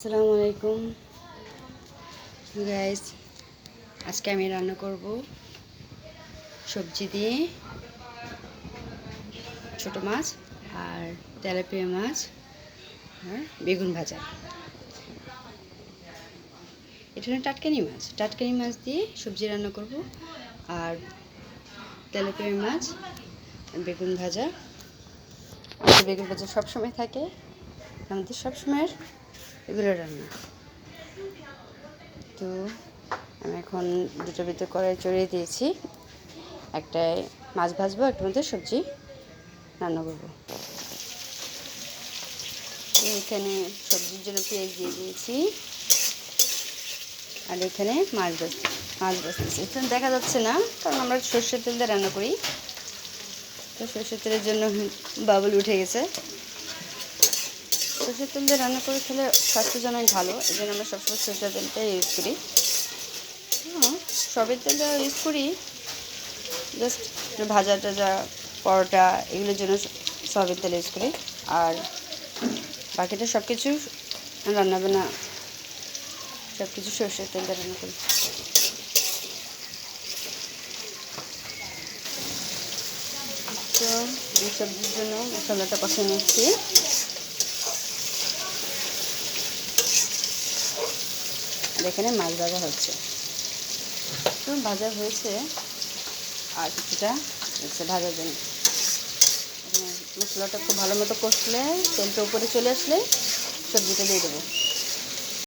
আসসালামু আলাইকুম গাইস। আজকে আমি রান্না করব সবজি দিয়ে ছোট মাছ আর তেলাপিয়া মাছ আর বেগুন ভাজা। এটা টাটকানি মাছ দিয়ে সবজি রান্না করব আর তেলাপিয়া মাছ বেগুন ভাজা। বেগুন ভাজা সবসময় থাকে আমাদের, সবসময়ের এগুলো রান্না। তো আমি এখন দুটোর ভিতরে কড়াই চড়িয়ে দিয়েছি, একটায় মাছ ভাজবো, একটার মধ্যে সবজি রান্না করবো। এখানে সবজির জন্য পেঁয়াজ দিয়ে দিয়েছি আর এখানে মাছ ভাজতেছি। এখানে দেখা যাচ্ছে না কারণ আমরা সর্ষের তেল দিয়ে রান্না করি, তো সর্ষের তেলের জন্য বাবুল উঠে গেছে। সর্ষের তেল দিয়ে রান্না করে খেলে স্বাস্থ্যের জন্য ভালো, এই জন্য আমরা সবসময় সর্ষের তেলটাই ইউজ করি। সবের তেল ইউজ করি জাস্ট ভাজা টাজা, পরোটা এগুলোর জন্য সবের তেল ইউজ করি, আর বাকিটা সব কিছু রান্নাবান্না সব কিছু সর্ষের তেল দিয়ে রান্না করি। তো এই সবজির জন্য মশলাটা কষে নিচ্ছি। আর এখানে মাছ ভাজা হচ্ছে, তো ভাজা হয়েছে আর কিছুটা ভাজার জন্য। মশলাটা খুব ভালো মতো কষলে, তেলটা উপরে চলে আসলে সবজিটা দিয়ে দেবো।